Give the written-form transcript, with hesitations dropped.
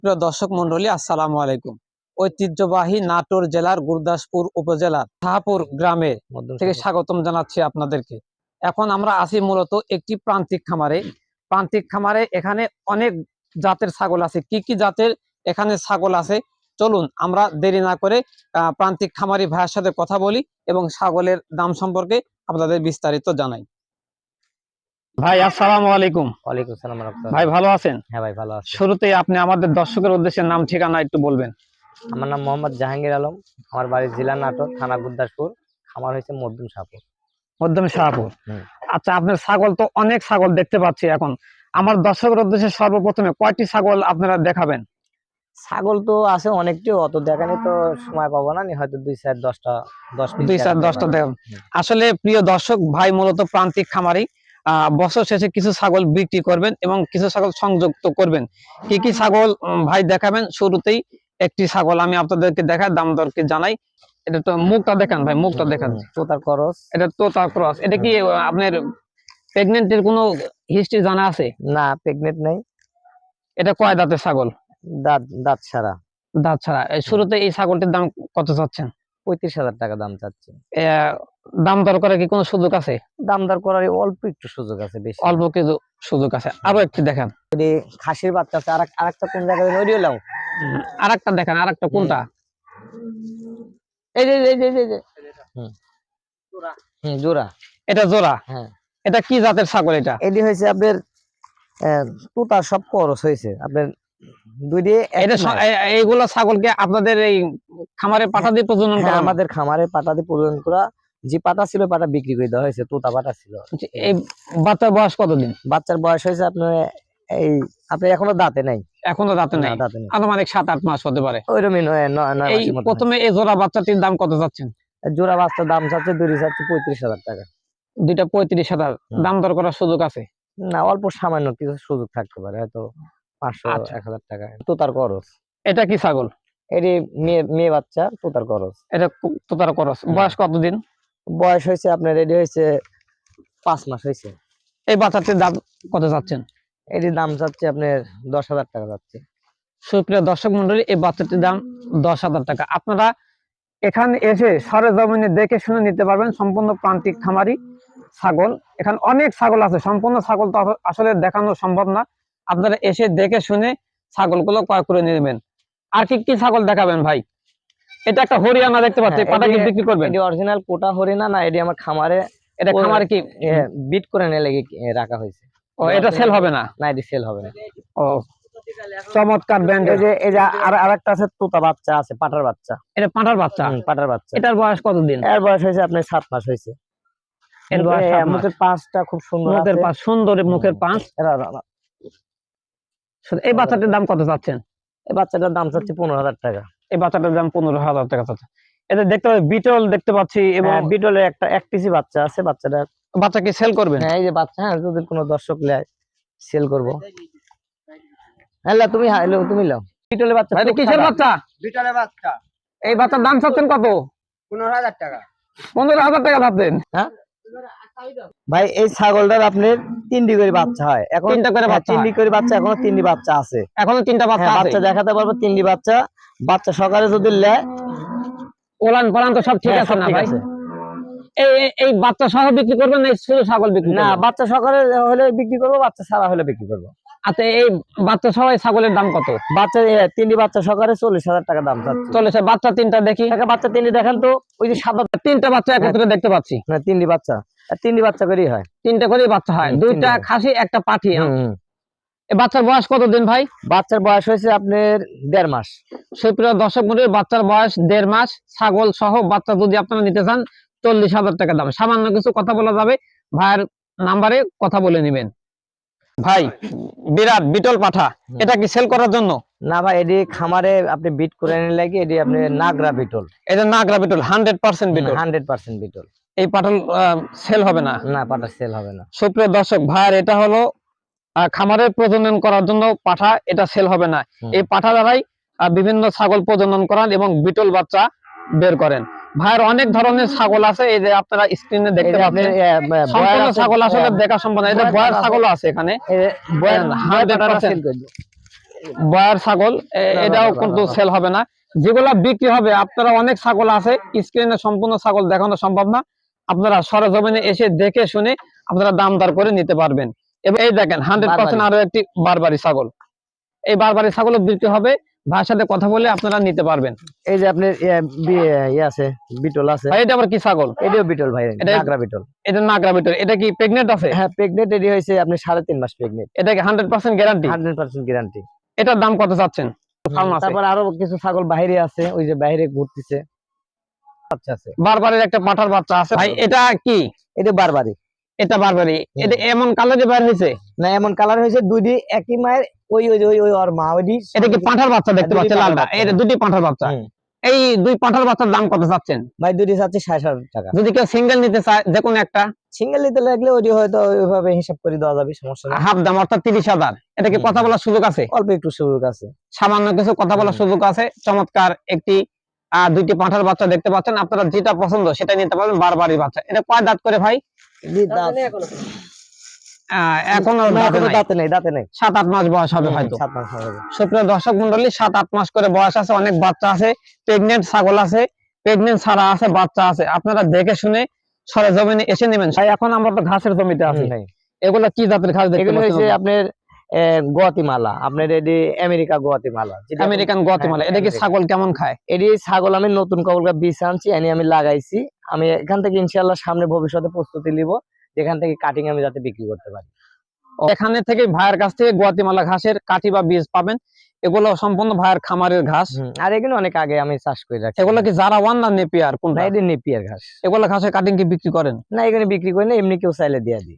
প্রিয় দর্শক মন্ডলী, আসসালামু আলাইকুম। ঐতিহ্যবাহী নাটোর জেলার গুরদাসপুর উপজেলার শাহপুর গ্রামে থেকে স্বাগতম জানাচ্ছি আপনাদেরকে। এখন আমরা আছি মূলত একটি প্রান্তিক খামারে এখানে অনেক জাতের ছাগল আছে। কি কি জাতের এখানে ছাগল আছে, চলুন আমরা দেরি না করে প্রান্তিক খামারি ভাইয়ের সাথে কথা বলি এবং ছাগলের দাম সম্পর্কে আপনাদের বিস্তারিত জানাই। ভাই আসসালামু আলাইকুম। ওয়ালাইকুম আসসালাম। ভাই ভালো আছেন? হ্যাঁ ভাই ভালো আছি। শুরুতেই আপনি আমাদের দর্শকের উদ্দেশ্যে নাম ঠিকানা একটু বলবেন। আমার নাম মোহাম্মদ জাহাঙ্গীর আলম, আমার বাড়ি জেলা নাটোর, থানা গুরদাসপুর, খামার হয়েছে মধ্যম শাহপুর। মধ্যম শাহপুর। আচ্ছা, আপনার ছাগল তো অনেক ছাগল দেখতে পাচ্ছি। এখন আমার দর্শকের উদ্দেশ্যে সর্বপ্রথমে কয়টি ছাগল আপনারা দেখাবেন? ছাগল তো আছে অনেকটি, অত দেখানি তো সময় পাবো না, হয়তো 2-4-10টা দেখাবেন। আসলে প্রিয় দর্শক, ভাই মূলত প্রান্তিক খামারি, বছর শেষে কিছু ছাগল বিক্রি করবেন এবং কিছু ছাগল সংযুক্ত করবেন। কি কি ছাগল ভাই দেখাবেন? শুরুতেই একটি ছাগল আমি আপনাদেরকে দেখাই, দাম দরকে জানাই। এটা তো মুখটা দেখান ভাই, মুখটা দেখান। তোতার ক্রস। এটা তোতার ক্রস। এটা কি আপনার প্রেগনেন্টের কোনো হিস্ট্রি জানা আছে? না, প্রেগনেন্ট নাই। এটা কয় দাঁতের ছাগল? দাঁত ছাড়া। দাঁত ছাড়া। শুরুতে এই ছাগলটির দাম কত চাচ্ছেন? 35,000 টাকা দাম চাচ্ছে। দাম দর করার কি কোনো সুযোগ আছে? দাম দর করার অল্প একটু সুযোগ আছে, বেশি অল্প কিছু সুযোগ আছে। আরো একটি দেখান। খাসির বাচ্চা আছে। আরেকটা কোন জায়গায় ওইডিও লাও। আরেকটা দেখান। আরেকটা কোনটা? এই যে জোড়া। এটা জোড়া। হ্যাঁ। এটা কি জাতের ছাগল? এটা এটি হয়েছে আপনার তোতা সব করস হয়েছে আপনার দুই দিয়ে। এইগুলো ছাগলকে আপনাদের এই খামারে পাঠা দিয়ে প্রজনন করা? আমাদের খামারে পাঠা দিয়ে প্রজনন করা। যে পাঠা ছিল পাঠা বিক্রি করে দেওয়া হয়েছে, তোতা পাঠা ছিল। এই বাচ্চার বয়স কতদিন? বাচ্চার বয়স হয়েছে আপনার আপনার এখনো দাঁতে নাই। এখনো দাঁতে নাই। আনুমানিক 7-8 মাস হতে পারে। ওইরকমই। প্রথমে এই জোড়া বাচ্চাটির দাম কত যাচ্ছেন? জোড়া বাচ্চার দাম চাচ্ছে 35,000 টাকা। দুইটা 35,000। দাম দর করার সুযোগ আছে? না, অল্প সামান্য কিছু সুযোগ থাকতে পারে, হয়তো 500-1000 টাকা। তোতার করস। এটা কি ছাগল? এটি মেয়ে বাচ্চা, তোতার করস। এটা তোতার করস। বয়স কতদিন? বয়স হয়েছে আপনার রেডি হয়েছে 5 মাস হয়েছে। এই বাচ্চাটির দাম কত যাচ্ছেন? এটির দাম চাচ্ছে আপনার 10,000 টাকা যাচ্ছে। সুপ্রিয় দর্শক মন্ডলী, এই বাচ্চাটির দাম 10,000 টাকা। আপনারা এখানে এসে সরেজমিনে দেখে শুনে নিতে পারবেন। সম্পূর্ণ প্রান্তিক খামারি ছাগল। এখানে অনেক ছাগল আছে। সম্পূর্ণ ছাগল তো আসলে দেখানো সম্ভব না। আপনারা এসে দেখে শুনে ছাগলগুলো ক্রয় করে নেবেন। আর কি কি ছাগল দেখাবেন ভাই? এটা একটা হরিয়ানা দেখতে পাচ্ছি, পাটা কি বিক্রি করবেন? এটি অরিজিনাল কোটা হরিয়ানা না, এটি আমার খামারে। এটা খামারে কি বিট করে নিয়ে লেগে রাখা হয়েছে। ও, এটা সেল হবে না? না, এটি সেল হবে না। ও, চমৎকার ব্যান্ড। এই যে আরেকটা আছে তোতা বাচ্চা আছে, পাটার বাচ্চা। এটা পাটার বাচ্চা? পাটার বাচ্চা। এটার বয়স কতদিন? এর বয়স হয়েছে আপনার 7 মাস হয়েছে। এর বয়স 7 মাস। মুখের পাঁচটা খুব সুন্দর। মুখের পাঁচ সুন্দর, মুখের পাঁচ। এই বাচ্চাটার দাম কত চাচ্ছেন? এই বাচ্চাটার দাম চাচ্ছি 15,000 টাকা। এই বাচ্চাটার দাম 15,000 টাকা চাচ্ছে। এটা দেখতে পাচ্ছি বিটল দেখতে পাচ্ছি, এবং বিটলের এক পিসি বাচ্চা আছে। বাচ্চা কি সেল করবেন? হ্যাঁ, এই যে বাচ্চা। হ্যাঁ, যদি কোনো দর্শক নেয় সেল করব। হ্যাঁ, তুমি লাও। বিটলের বাচ্চা। ভাই কিসের বাচ্চা? বিটলের বাচ্চা। এই বাচ্চার দাম চাচ্ছেন কত? 15,000 টাকা। 15,000 টাকা চাচ্ছেন? হ্যাঁ ভাই, এই ছাগলটার আপনার 3টি করে বাচ্চা হয়। এখন 3টা করে বাচ্চা? 3টি করে বাচ্চা, এখনো 3টি বাচ্চা আছে। এখনো 3টা বাচ্চা আছে? বাচ্চা দেখাতে পারবো 3টি বাচ্চা। বাচ্চা সকালে যদি নেয়, ওলান পালান তো সব ঠিক আছে না ভাই? এই বাচ্চা সহ বিক্রি করবেন না শুধু ছাগল বিক্রি? না, বাচ্চা সকালে হলে বিক্রি করবো, বাচ্চা ছাড়া হলে বিক্রি করবো। আচ্ছা, এই বাচ্চা সহ ছাগলের দাম কত? বাচ্চা 3টি বাচ্চা সকালে 40,000 টাকা দাম চাচ্ছে। 40,000। বাচ্চা 3টা দেখি। বাচ্চা 3টি দেখেন তো। ওই যে সাদা 3টা বাচ্চা একত্রে দেখতে পাচ্ছি। না, 3টি বাচ্চা। 3টি বাচ্চা করেই হয়। 3টা করেই বাচ্চা হয়। 2টা খাসি, একটা পাঠি। এই বাচ্চার বয়স কতদিন ভাই? বাচ্চার বয়স হয়েছে আপনার 1.5 মাস। সুপ্রিয় দর্শক মন্ডলী, বাচ্চার বয়স 1.5 মাস। ছাগল সহ বাচ্চা যদি আপনারা নিতে চান 40,000 টাকা দাম। সামান্য কিছু কথা বলা যাবে, ভাইয়ের নাম্বারে কথা বলে নেবেন। ভাই বিরাট বিটল পাঠা, এটা কি সেল করার জন্য? না ভাই, এটি খামারে আপনি বিট করে নিয়ে লাগে। এটি আপনি নাগরা বিটল। এটা নাগরা বিটল, 100% বিটল। 100% বিটল। এই পাটল সেল হবে না? না, পাঠা সেল হবে না। সুপ্রিয় দর্শক, ভাইয়ের এটা হলো খামারে প্রজনন করার জন্য পাঠা, এটা সেল হবে না। এই পাঠা দ্বারাই বিভিন্ন ছাগল প্রজনন করান এবং বিটল বাচ্চা বের করেন। ভাইয়ের অনেক ধরনের ছাগল আছে, এই যে আপনারা স্ক্রিনে দেখতে পাচ্ছেন। সম্পূর্ণ ছাগল আসলে দেখা সম্ভব না। এটা বয়ার ছাগল আছে এখানে। বয়ার ছাগল এটাও কিন্তু সেল হবে না। যেগুলা বিক্রি হবে, আপনারা অনেক ছাগল আছে, স্ক্রিনে সম্পূর্ণ ছাগল দেখানো সম্ভব না, আপনারা সরজমিনে এসে দেখে শুনে আপনারা দাম দর করে নিতে পারবেন। এবং এই দেখেন 100% আরো একটি বারবারি ছাগল, এই বারবারি ছাগল বিক্রি হবে, ভাইয়ের সাথে কথা বলে আপনারা নিতে পারবেন। এই যে আপনার ইয়ে আছে, বিটল আছে। ভাই এটা আবার কি ছাগল? এটাও বিটল ভাই, এটা নাগরা বিটল। এটা নাগরা বিটল। এটা কি প্রেগনেন্ট আছে? হ্যাঁ প্রেগনেন্ট, এডি হয়েছে আপনি 3.5 মাস প্রেগনেন্ট। এটা কি 100% গ্যারান্টি? 100% গ্যারান্টি। এটার দাম কত চাচ্ছেন? তারপর আরো কিছু ছাগল বাইরে আছে, ওই যে বাইরে ঘুরতেছে। আচ্ছা আছে, বারবারির একটা পাঠার বাচ্চা আছে ভাই, এটা কি? এটা বারবারি। এটা বারবারি। এটা এমন কালারে বের হয়েছে না, এমন কালার হয়েছে, দুইটি একই মায়ের, ওই ওই ওই ওই ওর মা ওইটি। এটা কি পাঁঠার বাচ্চা দেখতে দুটি পাচ্ছেন পাঁঠার লালটা? বাচ্চা। এটা দুটি পাঁঠার বাচ্চা। এই দুই পাঁঠার বাচ্চার দাম কত চাচ্ছেন? ভাই দুইটি চাচ্ছে 60,000 টাকা। যদি কেউ সিঙ্গেল নিতে চায়, দেখুন একটা সিঙ্গেল নিতে লাগলে ওইটি হয়তো ওইভাবে হিসাব করে দেওয়া যাবে, সমস্যা নেই। হাফ দাম অর্থাৎ 30,000। এটা কি কথা বলার সুযোগ আছে? অল্প একটু সুযোগ আছে, সামান্য কিছু কথা বলার সুযোগ আছে। চমৎকার একটি দুইটি পাঁঠার বাচ্চা দেখতে পাচ্ছেন, আপনারা যেটা পছন্দ সেটা নিতে পারবেন। বারবারি বাচ্চা। এটা কয় দাঁত করে ভাই? এখনো দাঁতে নেই, দাঁতে নেই। 7-8 মাস বয়স হবে হয়তো। 7 মাস হবে। সুপ্রিয় দর্শক মন্ডলী, 7-8 মাস করে বয়স আছে, অনেক বাচ্চা আছে, প্রেগনেন্ট ছাগল আছে, প্রেগনেন্ট ছাড়া আছে, বাচ্চা আছে, আপনারা দেখে শুনে সরেজমিনে এসে নেবেন। ভাই এখন আমরা তো ঘাসের জমিতে আছি, এগুলা কি জাতের ঘাস দেখতে এগুলো হচ্ছে পাচ্ছেন? আপনার গুয়াতিমালা, আপনার এডি আমেরিকা গুয়াতিমালা, আমেরিকান গুয়াতিমালা। এটা কি ছাগল কেমন খায়? এডি ছাগল আমি নতুন কবলকা বীজ আনছি, আমি লাগাইছি। আমি এখান থেকে ইনশাআল্লাহ সামনে ভবিষ্যতে প্রস্তুতি নিব, যেখান থেকে কাটিং আমি যাতে বিক্রি করতে পারি। এখানে থেকে ভাইয়ের কাছ থেকে গুয়াতিমালা ঘাসের কাঠি বা বীজ পাবেন। এগুলো সম্পূর্ণ ভাইয়ের খামারের ঘাস। আর এগুলো অনেক আগে আমি চাষ করে রাখছি। এগুলো কি যারা ওয়ান না নেপিয়ার কোনটা? না, এটা নেপিয়ার ঘাস। এগুলো ঘাসের কাটিং কি বিক্রি করেন? না, এখানে বিক্রি করি না, এমনি কেউ চাইলে দিয়ে দিই।